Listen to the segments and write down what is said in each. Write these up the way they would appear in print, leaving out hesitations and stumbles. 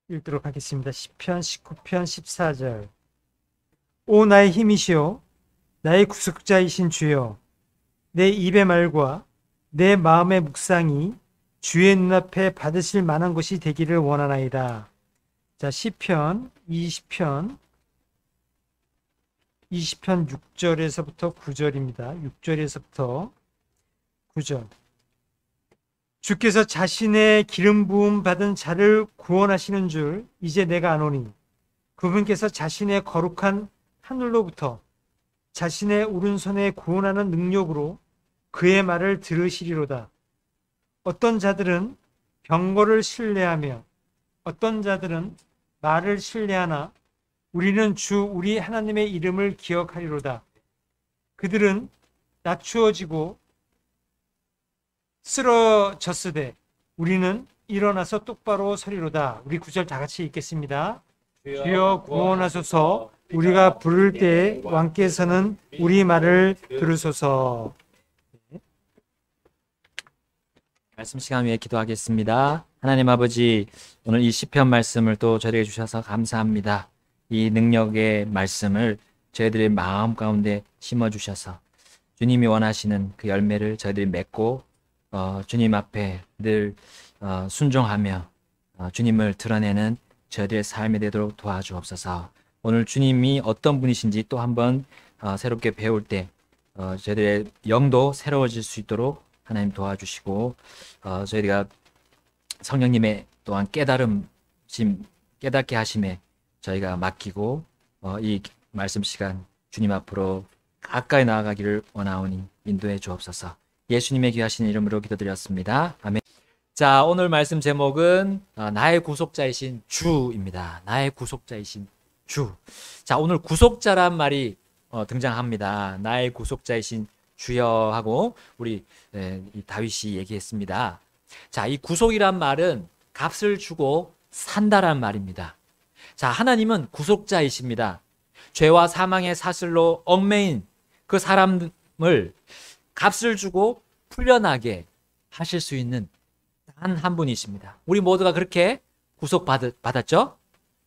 읽도록 하겠습니다. 시편 19편 14절. 오 나의 힘이시오 나의 구속자이신 주여, 내 입의 말과 내 마음의 묵상이 주의 눈앞에 받으실 만한 것이 되기를 원하나이다. 자, 시편 20편 6절에서부터 9절입니다. 6절에서부터 9절. 주께서 자신의 기름 부음 받은 자를 구원하시는 줄 이제 내가 아노니, 그분께서 자신의 거룩한 하늘로부터 자신의 오른손에 구원하는 능력으로 그의 말을 들으시리로다. 어떤 자들은 병거를 신뢰하며 어떤 자들은 말을 신뢰하나 우리는 주 우리 하나님의 이름을 기억하리로다. 그들은 낮추어지고 쓰러졌으되 우리는 일어나서 똑바로 서리로다. 우리 9절 다 같이 읽겠습니다. 주여 구원하소서. 우리가 부를 때에 왕께서는 우리 말을 들으소서. 말씀 시간 위해 기도하겠습니다. 하나님 아버지, 오늘 이 시편 말씀을 또 저에게 주셔서 감사합니다. 이 능력의 말씀을 저희들의 마음 가운데 심어주셔서 주님이 원하시는 그 열매를 저희들이 맺고 주님 앞에 늘 순종하며 주님을 드러내는 저희들의 삶이 되도록 도와주옵소서. 오늘 주님이 어떤 분이신지 또 한번 새롭게 배울 때 저희들의 영도 새로워질 수 있도록 하나님 도와주시고, 저희가 성령님의 또한 깨닫게 하심에 저희가 맡기고 이 말씀 시간 주님 앞으로 가까이 나아가기를 원하오니 인도해 주옵소서. 예수님의 귀하신 이름으로 기도드렸습니다. 아멘. 자, 오늘 말씀 제목은 나의 구속자이신 주입니다. 나의 구속자이신 주. 자, 오늘 구속자란 말이 등장합니다. 나의 구속자이신 주여 하고 우리 이 다윗이 얘기했습니다. 자, 이 구속이란 말은 값을 주고 산다란 말입니다. 자, 하나님은 구속자이십니다. 죄와 사망의 사슬로 얽매인 그 사람을 값을 주고 풀려나게 하실 수 있는 단 한 분이십니다. 우리 모두가 그렇게 구속받았죠?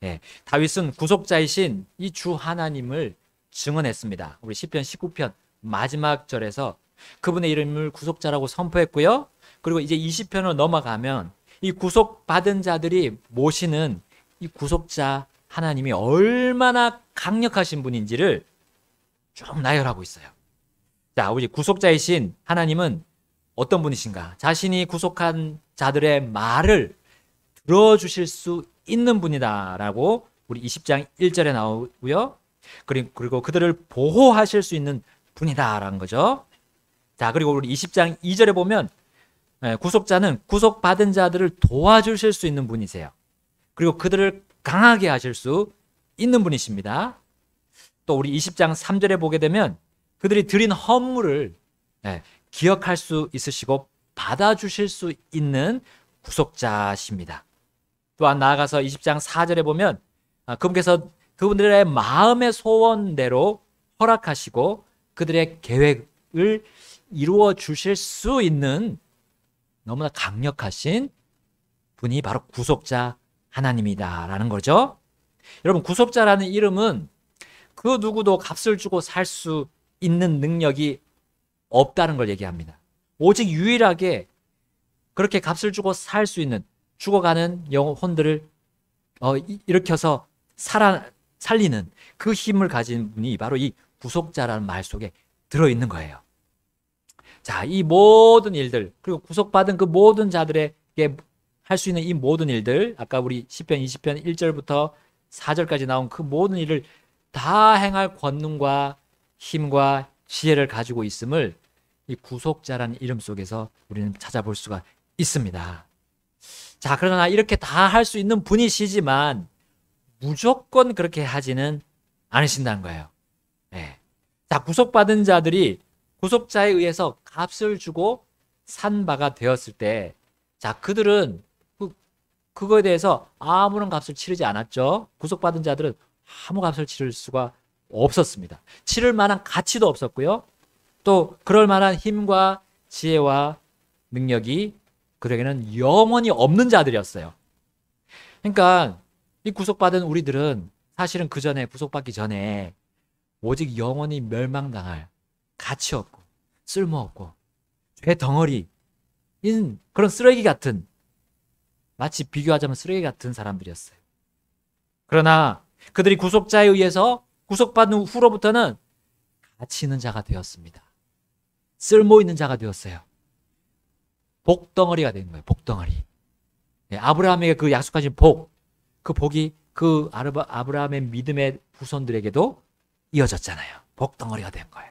네, 다윗은 구속자이신 이 주 하나님을 증언했습니다. 우리 시편 19편 마지막 절에서 그분의 이름을 구속자라고 선포했고요. 그리고 이제 20편으로 넘어가면 이 구속받은 자들이 모시는 이 구속자 하나님이 얼마나 강력하신 분인지를 쭉 나열하고 있어요. 자, 우리 구속자이신 하나님은 어떤 분이신가? 자신이 구속한 자들의 말을 들어주실 수 있는 분이다라고 우리 20장 1절에 나오고요. 그리고 그들을 보호하실 수 있는 분이다라는 거죠. 자, 그리고 우리 20장 2절에 보면 구속자는 구속받은 자들을 도와주실 수 있는 분이세요. 그리고 그들을 강하게 하실 수 있는 분이십니다. 또 우리 20장 3절에 보게 되면 그들이 드린 헌물을 기억할 수 있으시고 받아주실 수 있는 구속자십니다. 또한 나아가서 20장 4절에 보면 그분께서 그분들의 마음의 소원대로 허락하시고 그들의 계획을 이루어 주실 수 있는 너무나 강력하신 분이 바로 구속자 하나님이다라는 거죠. 여러분, 구속자라는 이름은 그 누구도 값을 주고 살 수 있는 능력이 없다는 걸 얘기합니다. 오직 유일하게 그렇게 값을 주고 살 수 있는, 죽어가는 영혼들을 일으켜서 살리는 그 힘을 가진 분이 바로 이 구속자라는 말 속에 들어있는 거예요. 자, 이 모든 일들, 그리고 구속받은 그 모든 자들에게 할 수 있는 이 모든 일들, 아까 우리 시편 20편 1절부터 4절까지 나온 그 모든 일을 다 행할 권능과 힘과 지혜를 가지고 있음을 이 구속자라는 이름 속에서 우리는 찾아볼 수가 있습니다. 자, 그러나 이렇게 다 할 수 있는 분이시지만 무조건 그렇게 하지는 않으신다는 거예요. 네. 자, 구속받은 자들이 구속자에 의해서 값을 주고 산 바가 되었을 때, 자, 그들은 그거에 대해서 아무런 값을 치르지 않았죠. 구속받은 자들은 아무 값을 치를 수가 없었습니다. 치를 만한 가치도 없었고요. 또 그럴 만한 힘과 지혜와 능력이 그들에게는 영원히 없는 자들이었어요. 그러니까 이 구속받은 우리들은 사실은 그 전에, 구속받기 전에 오직 영원히 멸망당할 가치 없고 쓸모없고 죄 덩어리인 그런 쓰레기 같은, 마치 비교하자면 쓰레기 같은 사람들이었어요. 그러나 그들이 구속자에 의해서 구속받은 후로부터는 가치 있는 자가 되었습니다. 쓸모 있는 자가 되었어요. 복덩어리가 된 거예요. 복덩어리. 아브라함에게 그 약속하신 복, 그 복이 그 아브라함의 믿음의 후손들에게도 이어졌잖아요. 복덩어리가 된 거예요.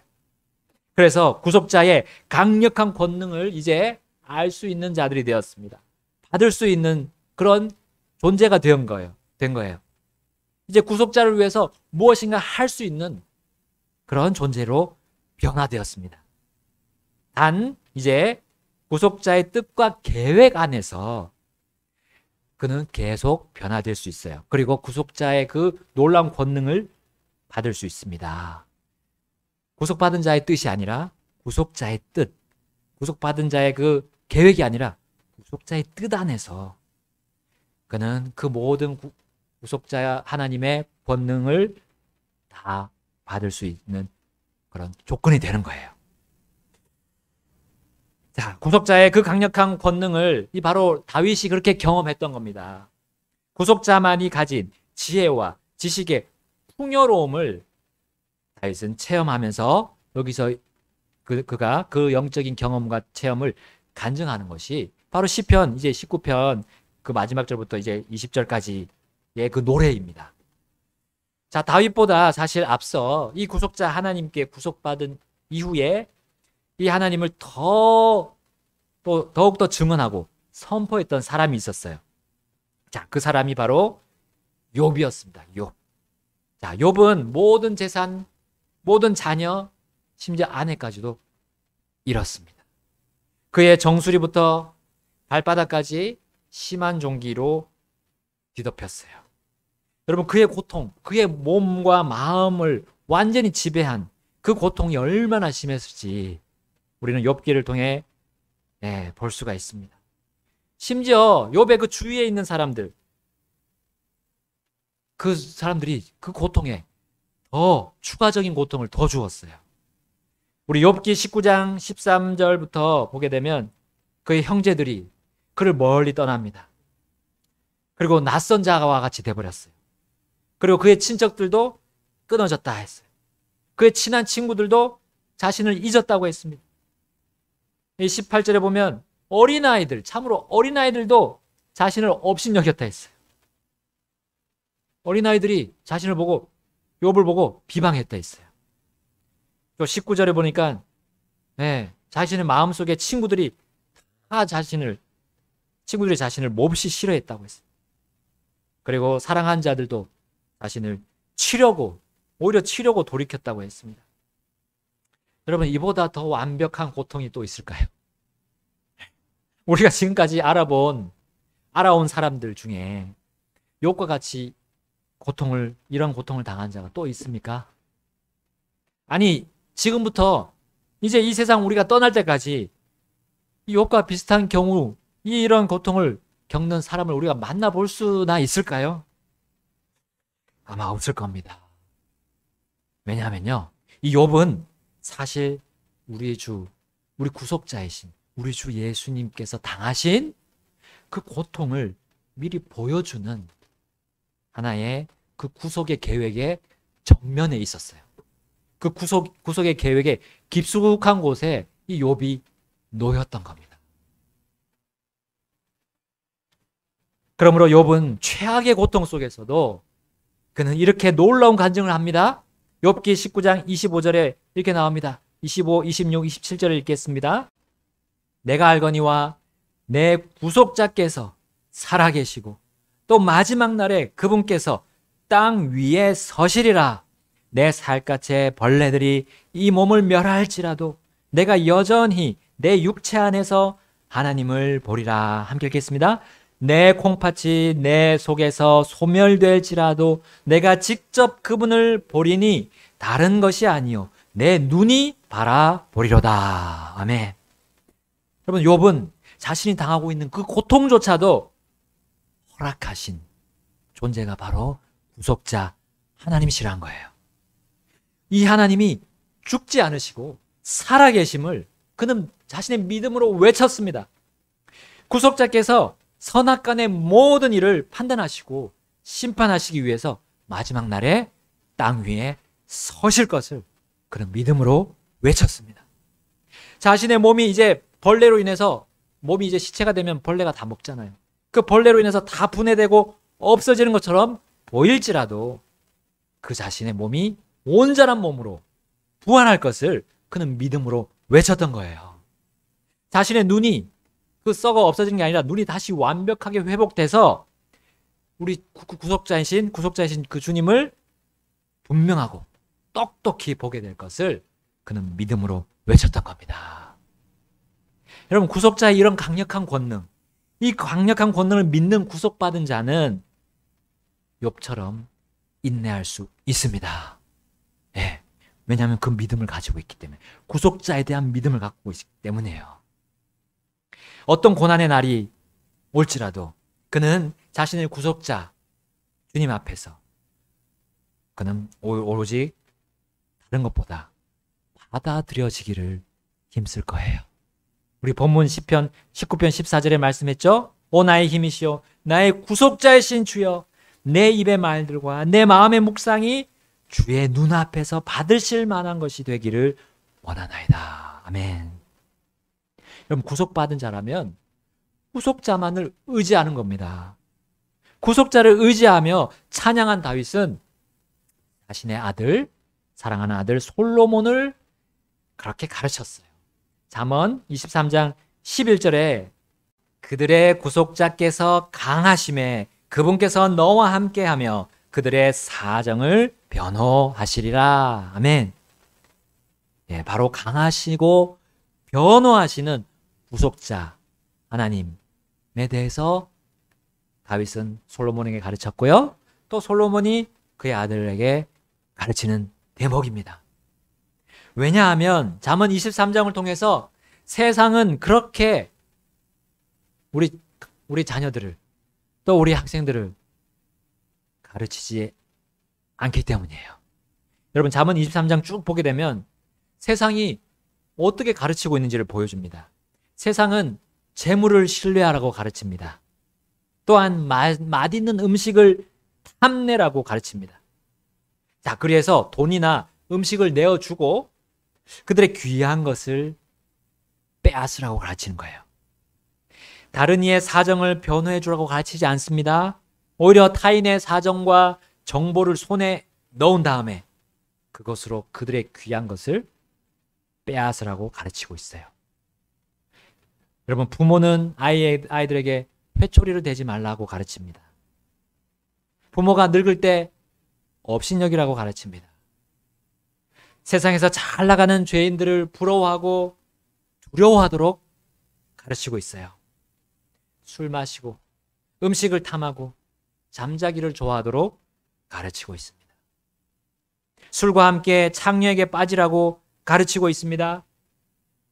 그래서 구속자의 강력한 권능을 이제 알 수 있는 자들이 되었습니다. 받을 수 있는 그런 존재가 된 거예요. 이제 구속자를 위해서 무엇인가 할 수 있는 그런 존재로 변화되었습니다. 단 이제 구속자의 뜻과 계획 안에서 그는 계속 변화될 수 있어요. 그리고 구속자의 그 놀라운 권능을 받을 수 있습니다. 구속받은 자의 뜻이 아니라 구속자의 뜻, 구속받은 자의 그 계획이 아니라 구속자의 뜻 안에서 그는 그 모든 구속자 하나님의 권능을 다 받을 수 있는 그런 조건이 되는 거예요. 자, 구속자의 그 강력한 권능을 이 바로 다윗이 그렇게 경험했던 겁니다. 구속자만이 가진 지혜와 지식의 풍요로움을 다윗은 체험하면서 여기서 그가 그 영적인 경험과 체험을 간증하는 것이 바로 시편 이제 19편 그 마지막 절부터 이제 20절까지의 그 노래입니다. 자, 다윗보다 사실 앞서 이 구속자 하나님께 구속받은 이후에 이 하나님을 더욱더 증언하고 선포했던 사람이 있었어요. 자, 그 사람이 바로 욥이었습니다. 욥. 자, 욥은 모든 재산, 모든 자녀, 심지어 아내까지도 잃었습니다. 그의 정수리부터 발바닥까지 심한 종기로 뒤덮였어요. 여러분, 그의 고통, 그의 몸과 마음을 완전히 지배한 그 고통이 얼마나 심했을지 우리는 욥기를 통해 볼 수가 있습니다. 심지어 욥의 그 주위에 있는 사람들, 그 사람들이 그 고통에 더 추가적인 고통을 더 주었어요. 우리 욥기 19장 13절부터 보게 되면 그의 형제들이 그를 멀리 떠납니다. 그리고 낯선 자와 같이 돼버렸어요. 그리고 그의 친척들도 끊어졌다 했어요. 그의 친한 친구들도 자신을 잊었다고 했습니다. 이 18절에 보면 어린아이들, 참으로 어린아이들도 자신을 업신여겼다 했어요. 어린아이들이 자신을 보고 욥을 보고 비방했다 했어요. 또 19절에 보니까 자신의 마음속에 친구들이 자신을 몹시 싫어했다고 했어요. 그리고 사랑한 자들도 자신을 오히려 치려고 돌이켰다고 했습니다. 여러분, 이보다 더 완벽한 고통이 또 있을까요? 우리가 지금까지 알아온 사람들 중에 욥과 같이 이런 고통을 당한 자가 또 있습니까? 아니, 지금부터 이제 이 세상 우리가 떠날 때까지 이 욥과 비슷한 경우 이런 고통을 겪는 사람을 우리가 만나볼 수나 있을까요? 아마 없을 겁니다. 왜냐하면요, 이 욥은 사실 우리 구속자이신 우리 주 예수님께서 당하신 그 고통을 미리 보여주는 하나의 그 구속의 계획의 정면에 있었어요. 그 구속의 계획의 깊숙한 곳에 이 욥이 놓였던 겁니다. 그러므로 욥은 최악의 고통 속에서도 그는 이렇게 놀라운 간증을 합니다. 욥기 19장 25절에 이렇게 나옵니다. 25, 26, 27절을 읽겠습니다. 내가 알거니와 내 구속자께서 살아계시고 또 마지막 날에 그분께서 땅 위에 서시리라. 내 살갗의 벌레들이 이 몸을 멸할지라도 내가 여전히 내 육체 안에서 하나님을 보리라. 함께 읽겠습니다. 내 콩팥이 내 속에서 소멸될지라도 내가 직접 그분을 보리니 다른 것이 아니요 내 눈이 바라보리로다. 아멘. 여러분, 욥은 자신이 당하고 있는 그 고통조차도 허락하신 존재가 바로 구속자 하나님이시라는 거예요. 이 하나님이 죽지 않으시고 살아계심을 그는 자신의 믿음으로 외쳤습니다. 구속자께서 선악간의 모든 일을 판단하시고 심판하시기 위해서 마지막 날에 땅 위에 서실 것을 그는 믿음으로 외쳤습니다. 자신의 몸이 이제 벌레로 인해서 몸이 이제 시체가 되면 벌레가 다 먹잖아요. 그 벌레로 인해서 다 분해되고 없어지는 것처럼 보일지라도 그 자신의 몸이 온전한 몸으로 부활할 것을 그는 믿음으로 외쳤던 거예요. 자신의 눈이 그 썩어 없어지는 게 아니라 눈이 다시 완벽하게 회복돼서 우리 구속자이신 그 주님을 분명하고 똑똑히 보게 될 것을 그는 믿음으로 외쳤던 겁니다. 여러분, 구속자의 이런 강력한 권능, 이 강력한 권능을 믿는 구속받은 자는 욥처럼 인내할 수 있습니다. 예. 왜냐하면 그 믿음을 가지고 있기 때문에, 구속자에 대한 믿음을 갖고 있기 때문이에요. 어떤 고난의 날이 올지라도 그는 자신의 구속자 주님 앞에서 그는 오로지 다른 것보다 받아들여지기를 힘쓸 거예요. 우리 본문 시편 19편 14절에 말씀했죠. 오 나의 힘이시오 나의 구속자이신 주여 내 입의 말들과 내 마음의 묵상이 주의 눈앞에서 받으실 만한 것이 되기를 원하나이다. 아멘. 여러분, 구속받은 자라면 구속자만을 의지하는 겁니다. 구속자를 의지하며 찬양한 다윗은 자신의 아들, 사랑하는 아들 솔로몬을 그렇게 가르쳤어요. 잠언 23장 11절에 그들의 구속자께서 강하심에 그분께서 너와 함께하며 그들의 사정을 변호하시리라. 아멘. 예, 바로 강하시고 변호하시는 구속자 하나님에 대해서 다윗은 솔로몬에게 가르쳤고요. 또 솔로몬이 그의 아들에게 가르치는 대목입니다. 왜냐하면 잠언 23장을 통해서 세상은 그렇게 우리 자녀들을 또 우리 학생들을 가르치지 않기 때문이에요. 여러분, 잠언 23장 쭉 보게 되면 세상이 어떻게 가르치고 있는지를 보여줍니다. 세상은 재물을 신뢰하라고 가르칩니다. 또한 맛있는 음식을 탐내라고 가르칩니다. 자, 그래서 돈이나 음식을 내어주고 그들의 귀한 것을 빼앗으라고 가르치는 거예요. 다른 이의 사정을 변호해 주라고 가르치지 않습니다. 오히려 타인의 사정과 정보를 손에 넣은 다음에 그것으로 그들의 귀한 것을 빼앗으라고 가르치고 있어요. 여러분, 부모는 아이들에게 회초리를 대지 말라고 가르칩니다. 부모가 늙을 때 업신여기라고 가르칩니다. 세상에서 잘 나가는 죄인들을 부러워하고 두려워하도록 가르치고 있어요. 술 마시고 음식을 탐하고 잠자기를 좋아하도록 가르치고 있습니다. 술과 함께 창녀에게 빠지라고 가르치고 있습니다.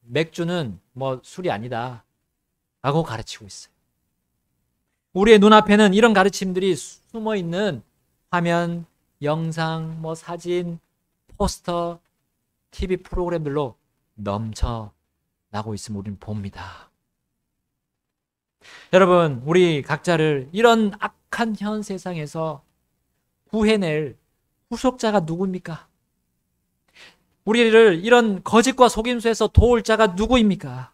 맥주는 술이 아니다 라고 가르치고 있어요. 우리의 눈앞에는 이런 가르침들이 숨어있는 화면, 영상, 사진, 포스터, TV 프로그램들로 넘쳐나고 있음을 우리는 봅니다. 여러분, 우리 각자를 이런 악한 현 세상에서 구해낼 구속자가 누구입니까? 우리를 이런 거짓과 속임수에서 도울 자가 누구입니까?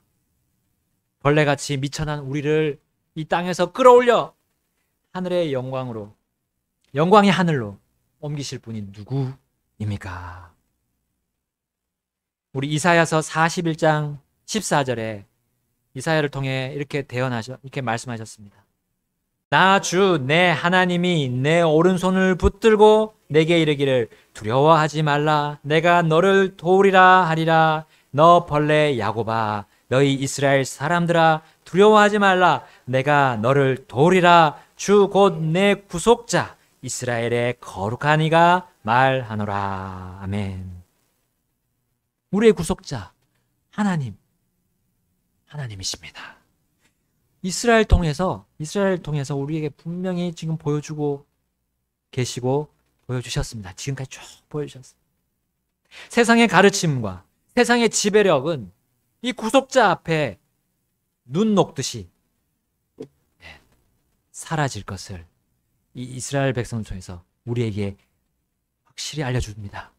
벌레같이 미천한 우리를 이 땅에서 끌어올려 하늘의 영광의 하늘로 옮기실 분이 누구입니까? 우리 이사야서 41장 14절에 이사야를 통해 이렇게 말씀하셨습니다. 나 주 내 하나님이 내 오른손을 붙들고 내게 이르기를 두려워하지 말라. 내가 너를 도우리라 하리라. 너 벌레 야곱아, 너희 이스라엘 사람들아, 두려워하지 말라. 내가 너를 도우리라. 주 곧 내 구속자 이스라엘의 거룩한 이가 말하노라. 아멘. 우리의 구속자 하나님이십니다. 이스라엘 통해서 우리에게 분명히 지금 보여주고 계시고 보여주셨습니다. 지금까지 쭉 보여주셨습니다. 세상의 가르침과 세상의 지배력은 이 구속자 앞에 눈 녹듯이 사라질 것을 이 이스라엘 백성을 통해서 우리에게 확실히 알려줍니다.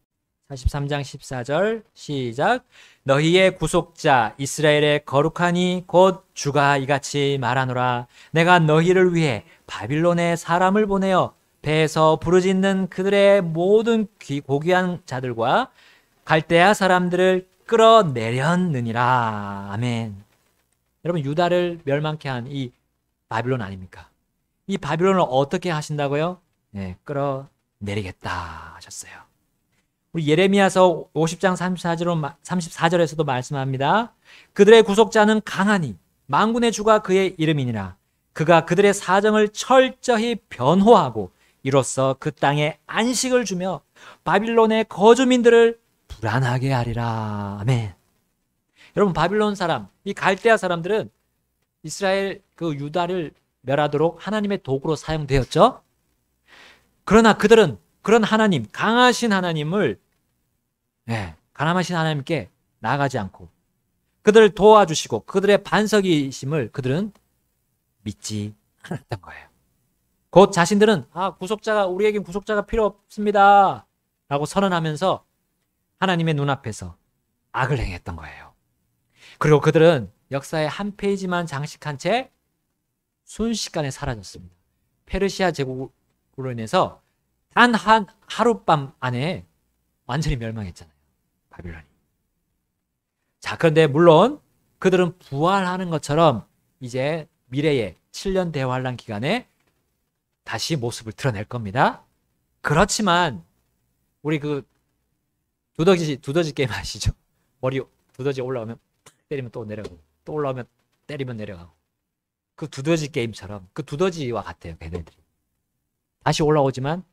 43장 14절 시작. 너희의 구속자 이스라엘의 거룩하니 곧 주가 이같이 말하노라. 내가 너희를 위해 바빌론에 사람을 보내어 배에서 부르짖는 그들의 모든 고귀한 자들과 갈대아 사람들을 끌어내렸느니라. 아멘. 여러분, 유다를 멸망케 한 이 바빌론 아닙니까? 이 바빌론을 어떻게 하신다고요? 네, 끌어내리겠다 하셨어요. 우리 예레미야서 50장 34절에서도 말씀합니다. 그들의 구속자는 강하니 만군의 주가 그의 이름이니라. 그가 그들의 사정을 철저히 변호하고 이로써 그 땅에 안식을 주며 바빌론의 거주민들을 불안하게 하리라. 아멘. 여러분, 바빌론 사람, 이 갈대아 사람들은 이스라엘 그 유다를 멸하도록 하나님의 도구로 사용되었죠. 그러나 그들은 그런 하나님, 강하신 하나님을 강하신 하나님께 나아가지 않고 그들을 도와주시고 그들의 반석이심을 그들은 믿지 않았던 거예요. 곧 자신들은 구속자가 우리에겐 구속자가 필요 없습니다 라고 선언하면서 하나님의 눈앞에서 악을 행했던 거예요. 그리고 그들은 역사의 한 페이지만 장식한 채 순식간에 사라졌습니다. 페르시아 제국으로 인해서 단 한 하룻밤 안에 완전히 멸망했잖아요. 바빌론이. 자, 그런데 물론 그들은 부활하는 것처럼 이제 미래의 7년 대환란 기간에 다시 모습을 드러낼 겁니다. 그렇지만 우리 그 두더지 게임 아시죠? 머리 두더지 올라오면 탁 때리면 또 내려가고 또 올라오면 때리면 내려가고 그 두더지 게임처럼 그 두더지와 같아요. 걔네들이 다시 올라오지만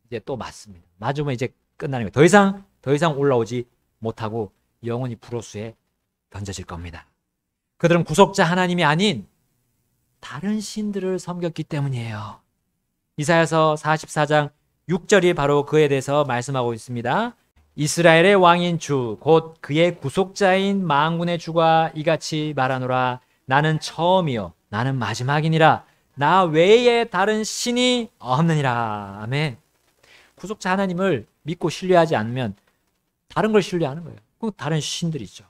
이제 또 맞습니다. 맞으면 이제 끝나는 거예요. 더 이상 올라오지 못하고 영원히 불호수에 던져질 겁니다. 그들은 구속자 하나님이 아닌 다른 신들을 섬겼기 때문이에요. 이사야서 44장 6절이 바로 그에 대해서 말씀하고 있습니다. 이스라엘의 왕인 주 곧 그의 구속자인 만군의 주가 이같이 말하노라. 나는 처음이요 나는 마지막이니라. 나 외에 다른 신이 없느니라. 아멘. 구속자 하나님을 믿고 신뢰하지 않으면 다른 걸 신뢰하는 거예요. 그 다른 신들이죠.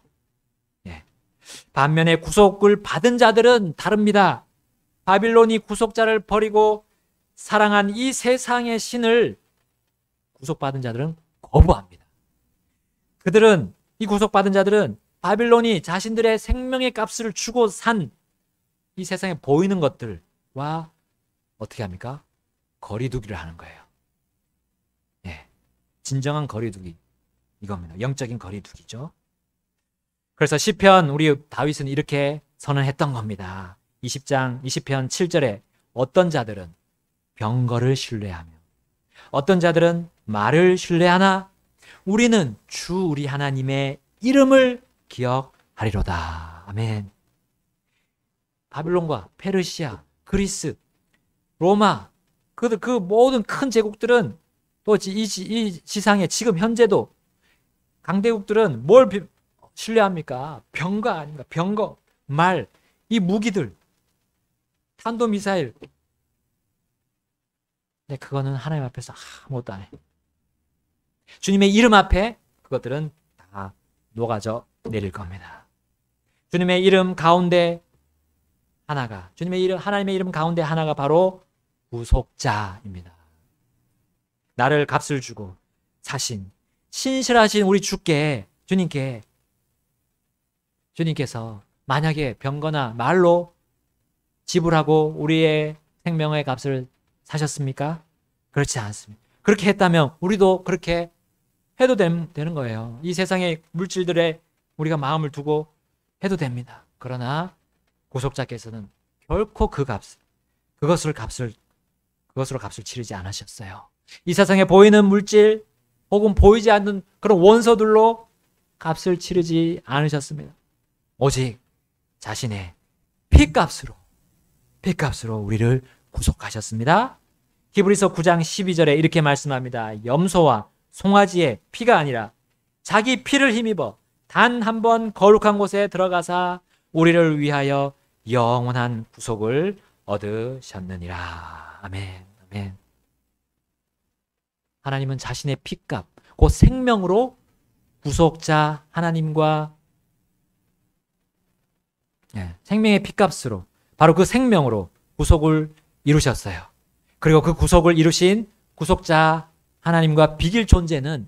반면에 구속을 받은 자들은 다릅니다. 바빌론이 구속자를 버리고 사랑한 이 세상의 신을 구속받은 자들은 거부합니다. 그들은 이 구속받은 자들은 바빌론이 자신들의 생명의 값을 주고 산 이 세상에 보이는 것들과 어떻게 합니까? 거리두기를 하는 거예요. 진정한 거리두기 이겁니다. 영적인 거리두기죠. 그래서 시편 우리 다윗은 이렇게 선언했던 겁니다. 20편 7절에 어떤 자들은 병거를 신뢰하며 어떤 자들은 말을 신뢰하나 우리는 주 우리 하나님의 이름을 기억하리로다. 아멘. 바빌론과 페르시아, 그리스, 로마 그 모든 큰 제국들은 또 이 지상에 지금 현재도 강대국들은 뭘 신뢰합니까? 병거 아닙니까? 병거, 말, 이 무기들, 탄도미사일. 근데 그거는 하나님 앞에서 아무것도 안 해. 주님의 이름 앞에 그것들은 다 녹아져 내릴 겁니다. 주님의 이름 가운데 하나가, 하나님의 이름 가운데 하나가 바로 구속자입니다. 나를 값을 주고 사신, 신실하신 우리 주님께서 만약에 병거나 말로 지불하고 우리의 생명의 값을 사셨습니까? 그렇지 않습니다. 그렇게 했다면 우리도 그렇게 해도 되는 거예요. 이 세상의 물질들에 우리가 마음을 두고 해도 됩니다. 그러나 구속자께서는 결코 그것으로 값을 치르지 않으셨어요. 이 세상에 보이는 물질 혹은 보이지 않는 그런 원소들로 값을 치르지 않으셨습니다. 오직 자신의 피값으로 우리를 구속하셨습니다. 히브리서 9장 12절에 이렇게 말씀합니다. 염소와 송아지의 피가 아니라 자기 피를 힘입어 단 한 번 거룩한 곳에 들어가사 우리를 위하여 영원한 구속을 얻으셨느니라. 아멘. 아멘. 하나님은 자신의 피값, 곧 생명으로 구속자 하나님과 생명의 피값으로 바로 그 생명으로 구속을 이루셨어요. 그리고 그 구속을 이루신 구속자 하나님과 비길 존재는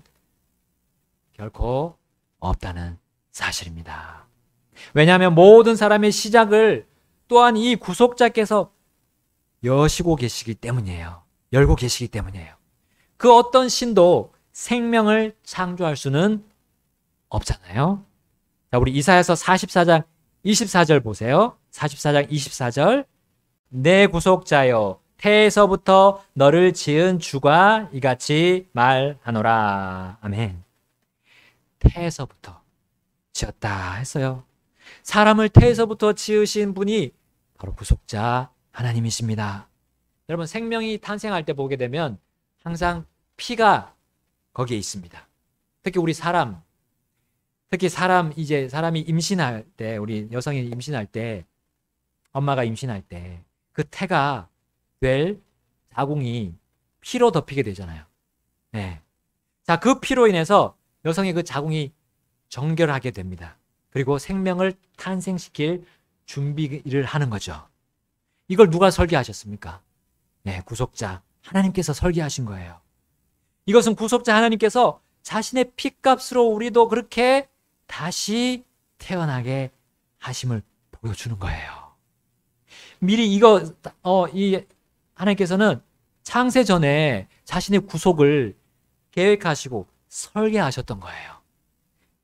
결코 없다는 사실입니다. 왜냐하면 모든 사람의 시작을 또한 이 구속자께서 여시고 계시기 때문이에요. 열고 계시기 때문이에요. 그 어떤 신도 생명을 창조할 수는 없잖아요. 자, 우리 이사야서 44장 24절 보세요. 44장 24절. 내 구속자여 태에서부터 너를 지은 주가 이같이 말하노라. 아멘. 태에서부터 지었다 했어요. 사람을 태에서부터 지으신 분이 바로 구속자 하나님이십니다. 여러분, 생명이 탄생할 때 보게 되면 항상 피가 거기에 있습니다. 특히 사람이 임신할 때, 우리 여성이 임신할 때, 엄마가 임신할 때 그 태가 될 자궁이 피로 덮이게 되잖아요. 네. 자, 그 피로 인해서 여성의 그 자궁이 정결하게 됩니다. 그리고 생명을 탄생시킬 준비를 하는 거죠. 이걸 누가 설계하셨습니까? 네, 구속자 하나님께서 설계하신 거예요. 이것은 구속자 하나님께서 자신의 피값으로 우리도 그렇게 다시 태어나게 하심을 보여주는 거예요. 미리 이 하나님께서는 창세 전에 자신의 구속을 계획하시고 설계하셨던 거예요.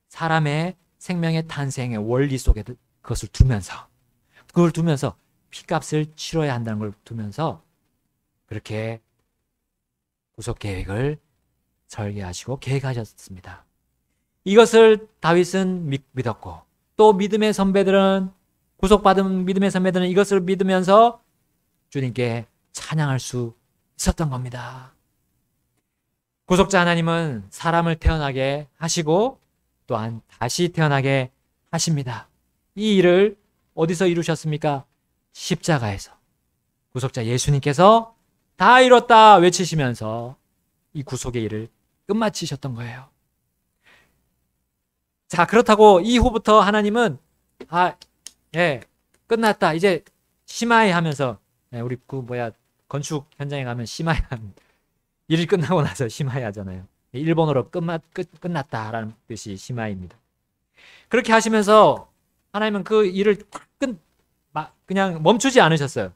사람의 생명의 탄생의 원리 속에 그것을 그걸 두면서 피값을 치러야 한다는 걸 두면서 그렇게 구속 계획을 설계하시고 계획하셨습니다. 이것을 다윗은 믿었고, 또 구속받은 믿음의 선배들은 이것을 믿으면서 주님께 찬양할 수 있었던 겁니다. 구속자 하나님은 사람을 태어나게 하시고 또한 다시 태어나게 하십니다. 이 일을 어디서 이루셨습니까? 십자가에서. 구속자 예수님께서 다 이뤘다 외치시면서 이 구속의 일을 끝마치셨던 거예요. 자, 그렇다고 이후부터 하나님은 끝났다. 이제 시마이 하면서, 우리 건축 현장에 가면 시마이 일이 끝나고 나서 시마이 하잖아요. 일본어로 끝났다라는 뜻이 시마이입니다. 그렇게 하시면서 하나님은 그 일을 그냥 멈추지 않으셨어요.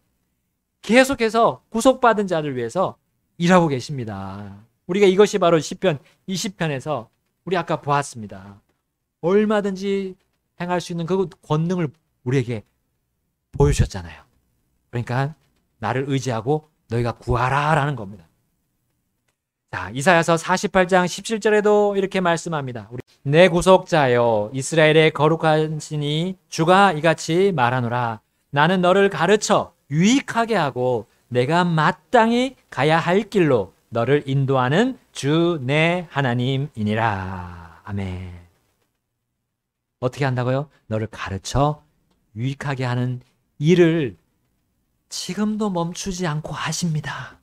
계속해서 구속받은 자를 위해서 일하고 계십니다. 우리가 이것이 바로 시편 20편에서 우리 아까 보았습니다. 얼마든지 행할 수 있는 그 권능을 우리에게 보여주셨잖아요. 그러니까 나를 의지하고 너희가 구하라 라는 겁니다. 자, 이사야서 48장 17절에도 이렇게 말씀합니다. 내 구속자여 이스라엘의 거룩한 신이 주가 이같이 말하노라. 나는 너를 가르쳐 유익하게 하고 내가 마땅히 가야 할 길로 너를 인도하는 주 내 하나님이니라. 아멘. 어떻게 한다고요? 너를 가르쳐 유익하게 하는 일을 지금도 멈추지 않고 하십니다.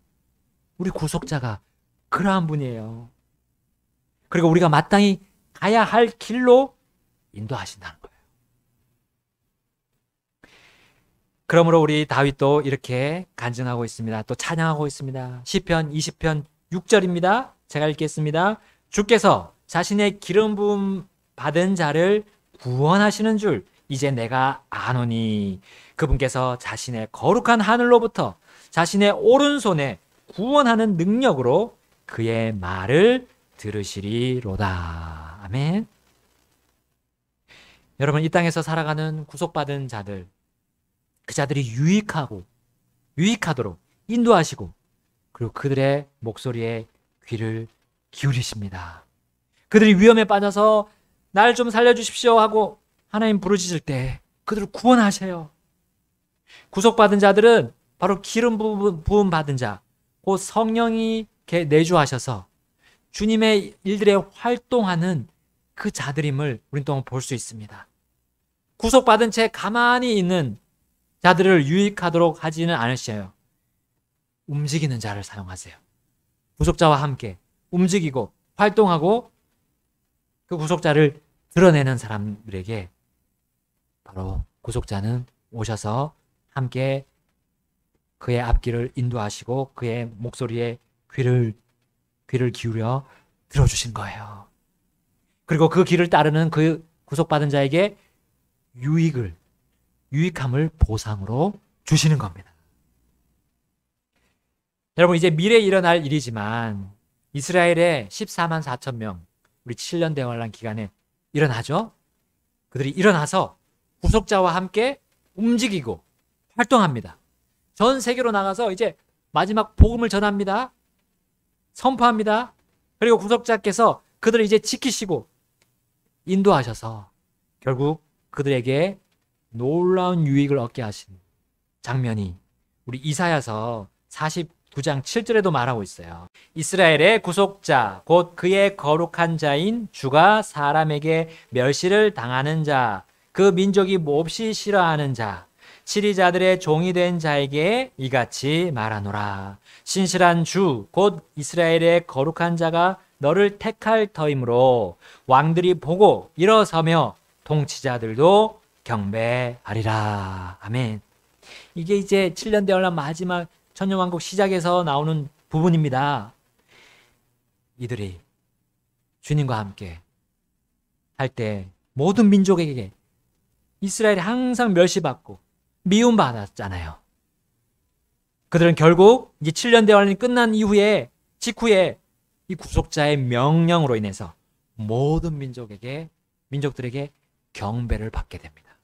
우리 구속자가 그러한 분이에요. 그리고 우리가 마땅히 가야 할 길로 인도하신다는 거예요. 그러므로 우리 다윗도 이렇게 간증하고 있습니다. 또 찬양하고 있습니다. 시편 20편 6절입니다. 제가 읽겠습니다. 주께서 자신의 기름 부음 받은 자를 구원하시는 줄 이제 내가 아노니, 그분께서 자신의 거룩한 하늘로부터 자신의 오른손에 구원하는 능력으로 그의 말을 들으시리로다. 아멘. 여러분, 이 땅에서 살아가는 구속받은 자들, 그 자들이 유익하도록 인도하시고, 그리고 그들의 목소리에 귀를 기울이십니다. 그들이 위험에 빠져서 날 좀 살려주십시오 하고 하나님 부르짖을 때 그들을 구원하셔요. 구속받은 자들은 바로 기름 부음 받은 자, 곧 성령이 내주하셔서 주님의 일들에 활동하는 그 자들임을 우리는 또 볼 수 있습니다. 구속받은 채 가만히 있는 자들을 유익하도록 하지는 않으셔요. 움직이는 자를 사용하세요. 구속자와 함께 움직이고 활동하고 그 구속자를 드러내는 사람들에게 바로 구속자는 오셔서 함께 그의 앞길을 인도하시고 그의 목소리에 귀를 기울여 들어주신 거예요. 그리고 그 길을 따르는 그 구속받은 자에게 유익함을 보상으로 주시는 겁니다. 여러분, 이제 미래에 일어날 일이지만 이스라엘의 14만 4천 명, 우리 7년 대환란 기간에 일어나죠. 그들이 일어나서 구속자와 함께 움직이고 활동합니다. 전 세계로 나가서 이제 마지막 복음을 전합니다. 선포합니다. 그리고 구속자께서 그들을 이제 지키시고 인도하셔서 결국 그들에게 놀라운 유익을 얻게 하신 장면이 우리 이사야서 49장 7절에도 말하고 있어요. 이스라엘의 구속자 곧 그의 거룩한 자인 주가 사람에게 멸시를 당하는 자, 그 민족이 몹시 싫어하는 자, 치리자들의 종이 된 자에게 이같이 말하노라. 신실한 주 곧 이스라엘의 거룩한 자가 너를 택할 터이므로 왕들이 보고 일어서며 통치자들도 경배하리라. 아멘. 이게 이제 7년 대환란 마지막 천년왕국 시작에서 나오는 부분입니다. 이들이 주님과 함께 할 때 모든 민족에게 이스라엘이 항상 멸시받고 미움받았잖아요. 그들은 결국 이제 7년 대환란이 끝난 직후에 이 구속자의 명령으로 인해서 모든 민족들에게 경배를 받게 됩니다.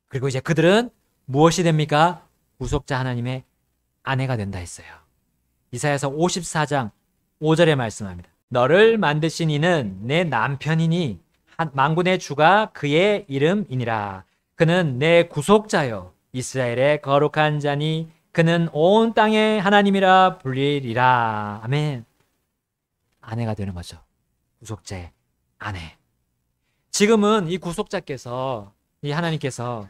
그리고 이제 그들은 무엇이 됩니까? 구속자 하나님의 아내가 된다 했어요. 이사야서 54장 5절에 말씀합니다. 너를 만드신 이는 내 남편이니 만군의 주가 그의 이름이니라. 그는 내 구속자요 이스라엘의 거룩한 자니 그는 온 땅의 하나님이라 불리리라. 아멘. 아내가 되는 거죠. 구속자의 아내. 지금은 이 구속자께서, 이 하나님께서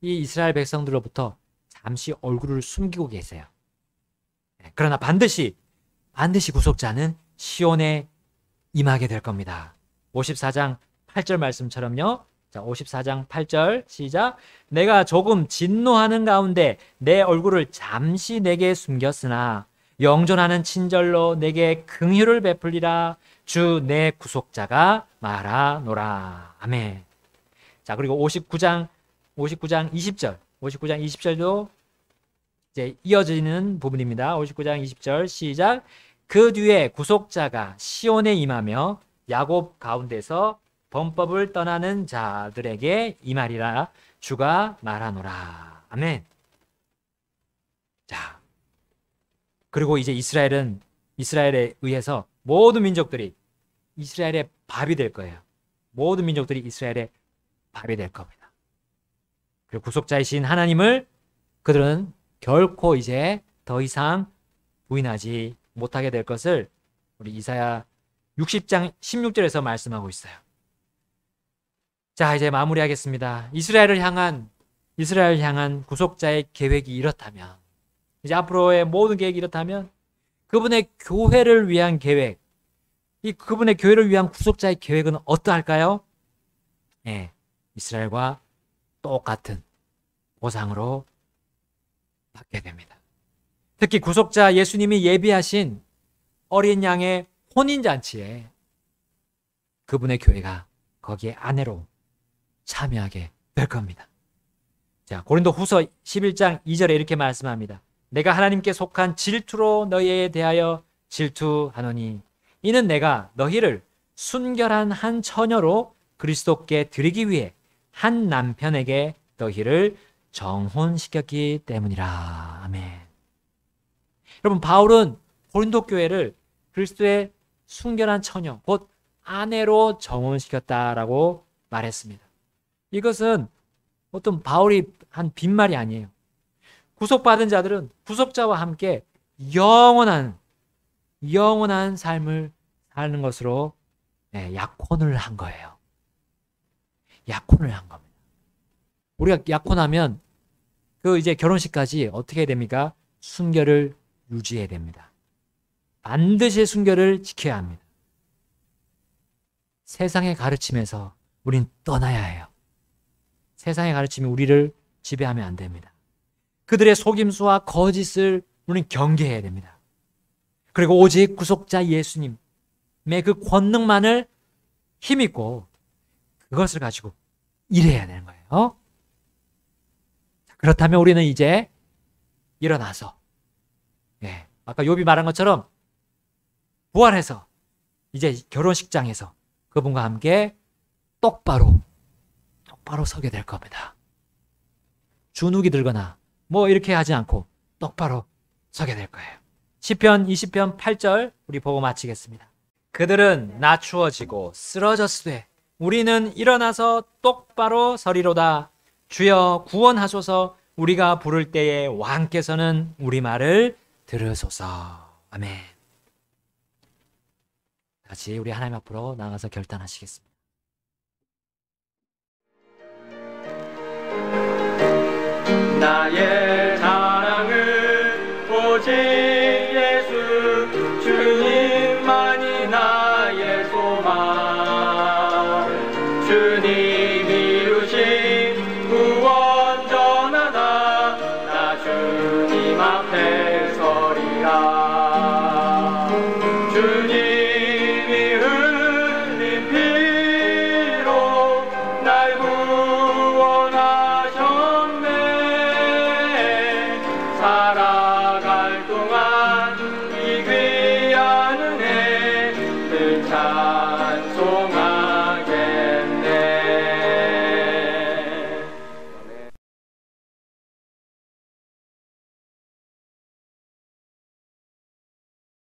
이 이스라엘 백성들로부터 잠시 얼굴을 숨기고 계세요. 그러나 반드시 구속자는 시온에 임하게 될 겁니다. 54장 8절 말씀처럼요. 자, 54장 8절 시작. 내가 조금 진노하는 가운데 내 얼굴을 잠시 내게 숨겼으나 영존하는 친절로 내게 긍휼을 베풀리라. 주 내 구속자가 말하노라. 아멘. 자, 그리고 59장 20절. 59장 20절도 이제 이어지는 부분입니다. 59장 20절 시작. 그 뒤에 구속자가 시온에 임하며 야곱 가운데서 범법을 떠나는 자들에게 임하리라. 주가 말하노라. 아멘. 자, 그리고 이제 이스라엘에 의해서 모든 민족들이 이스라엘의 밥이 될 거예요. 모든 민족들이 이스라엘의 밥이 될 겁니다. 그리고 구속자이신 하나님을 그들은 결코 이제 더 이상 부인하지 못하게 될 것을 우리 이사야 60장 16절에서 말씀하고 있어요. 자, 이제 마무리하겠습니다. 이스라엘을 향한 구속자의 계획이 이렇다면, 이제 앞으로의 모든 계획이 이렇다면 그분의 교회를 위한 계획, 그분의 교회를 위한 구속자의 계획은 어떠할까요? 이스라엘과 똑같은 보상으로 받게 됩니다. 특히 구속자 예수님이 예비하신 어린 양의 혼인잔치에 그분의 교회가 거기에 아내로 참여하게 될 겁니다. 자, 고린도후서 11장 2절에 이렇게 말씀합니다. 내가 하나님께 속한 질투로 너희에 대하여 질투하노니 이는 내가 너희를 순결한 한 처녀로 그리스도께 드리기 위해 한 남편에게 너희를 정혼시켰기 때문이라. 아멘. 여러분, 바울은 고린도 교회를 그리스도의 순결한 처녀, 곧 아내로 정혼시켰다라고 말했습니다. 이것은 어떤 바울이 한 빈말이 아니에요. 구속받은 자들은 구속자와 함께 영원한 삶을 사는 것으로 약혼을 한 거예요. 약혼을 한 겁니다. 우리가 약혼하면 그 이제 결혼식까지 어떻게 해야 됩니까? 순결을 유지해야 됩니다. 반드시 순결을 지켜야 합니다. 세상의 가르침에서 우린 떠나야 해요. 세상의 가르침이 우리를 지배하면 안 됩니다. 그들의 속임수와 거짓을 우리는 경계해야 됩니다. 그리고 오직 구속자 예수님의 그 권능만을 힘입고 그것을 가지고 일해야 되는 거예요. 그렇다면 우리는 이제 일어나서 아까 욥이 말한 것처럼 부활해서 이제 결혼식장에서 그분과 함께 똑바로 서게 될 겁니다. 주눅이 들거나 뭐 이렇게 하지 않고 똑바로 서게 될 거예요. 시편 20편 8절 우리 보고 마치겠습니다. 그들은 낮추어지고 쓰러졌으되 우리는 일어나서 똑바로 서리로다. 주여 구원하소서. 우리가 부를 때에 왕께서는 우리 말을 들으소서. 아멘. 같이 우리 하나님 앞으로 나가서 결단하시겠습니다. 나의 자랑은 오직 예수 주님만이 나의 소망. 주님이 이루신 구원 전하다. 나 주님 앞에 서리라. 주님